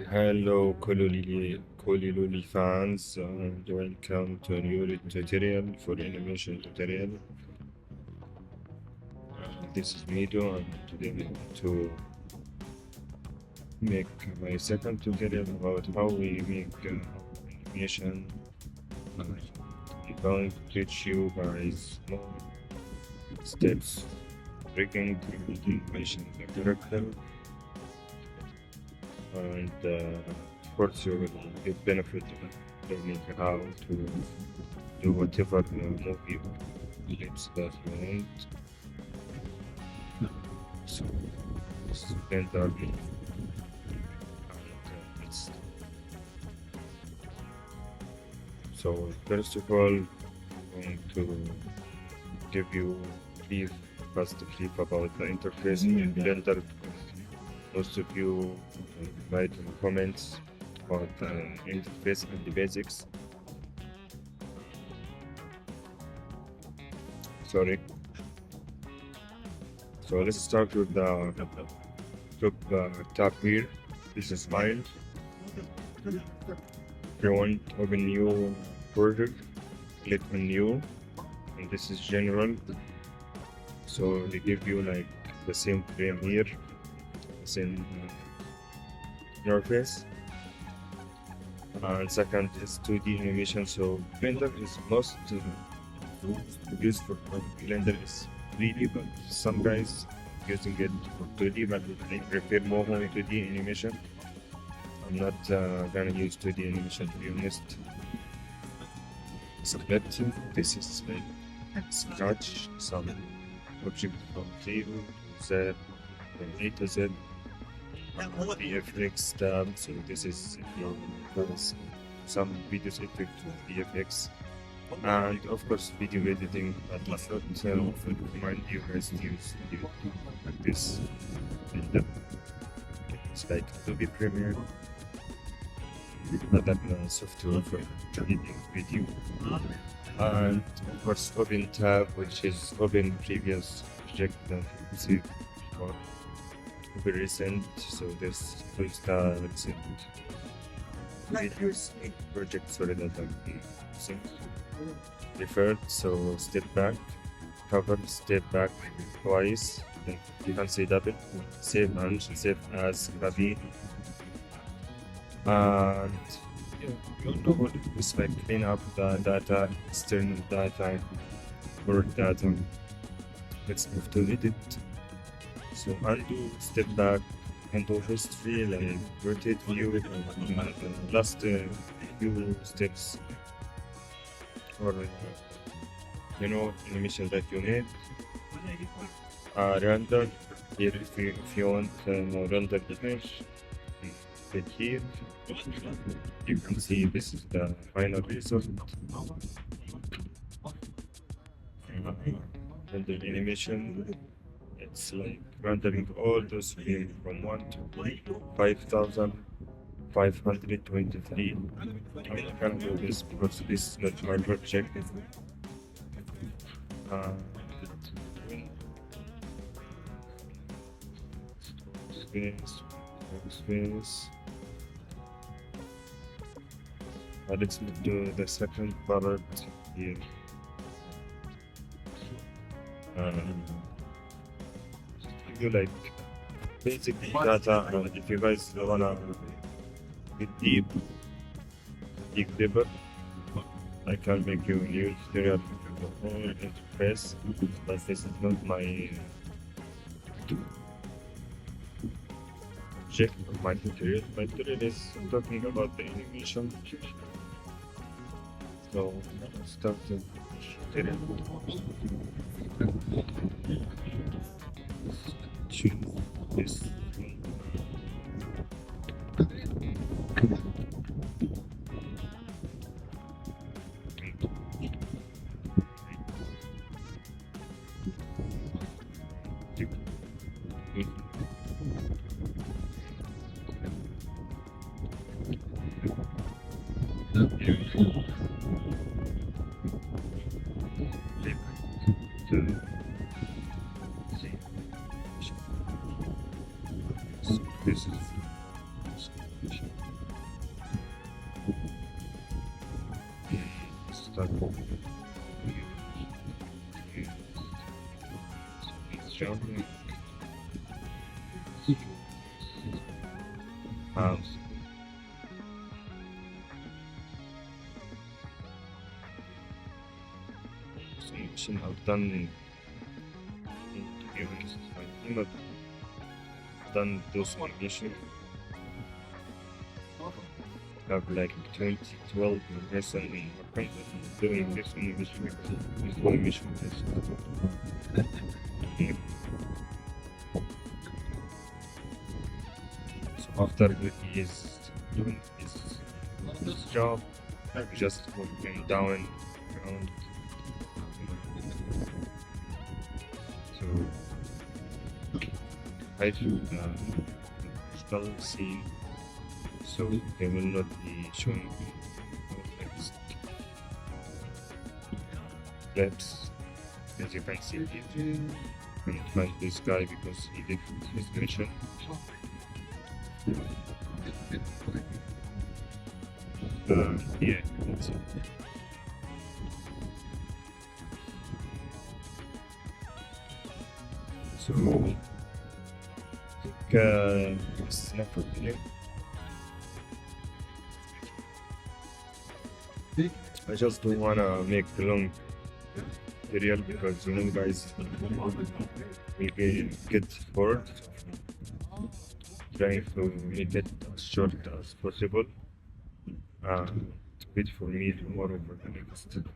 Hello, Koliluli fans, and welcome to a new tutorial for animation tutorial. This is Mido, and today we want to make my second tutorial about how we make animation. I'm going to teach you guys more steps breaking the animation of the character, and of course you will get benefit of learning how to do whatever movie or clips that you want. So spend our day, and it's so first of all I'm going to give you brief first brief about the interface in Blender. Most of you write in comments about the interface and the basics. Sorry. So let's start with the top tab here. This is file. If you want to open new project, click on new, and this is general. So they give you like the same frame here, same interface. And second is 2D animation. So Blender is most used for Blender is 3D, but some guys using it for 2D, but they prefer more 2D animation. I'm not gonna use 2D animation, to be honest. Select this is like scratch some object from 0 to Z, from A to Z. VFX tab, so this is if you have some videos effect with VFX, and of course video editing, but I thought would remind you guys to use video like this. And it's like Adobe Premiere, other software for editing video, and of course open tab, which is open previous project that you see before. Very recent, so this is the recent videos project, sorry that I'm using referred. So step back, cover, step back twice, then you can say double, save and save as copy, and you know this like clean up the data, external data, work data. Let's move to edit. So undo, step back, undo history, like rotate view, and last few steps, or animation that you need. Render here if you want render image, click here. You can see this is the final result. Render animation. It's like rendering all those frames from 1 to 5,523. I can't do this because this is not my project. Space. Let's do the second part here. You like basic data, and if you guys wanna get dig deeper, I can make you a new tutorial for the whole interface, but this is not my object of my tutorial. My tutorial is talking about the animation. So let's start the tutorial. Choose this. This is Start jumping. House. So mission I've done, to be honest, I've not done those missions. Have like 2012 recently doing this one mission test. Yeah. So after he is doing his job, just walking down around. So I should still see, so they will not be showing next clips, as you can see here. And like this guy because he did his mission. Yeah, that's it. So, it's enough for today. I just don't wanna make the long video because guys will get bored. Trying to make it as short as possible. To wait for me tomorrow for the next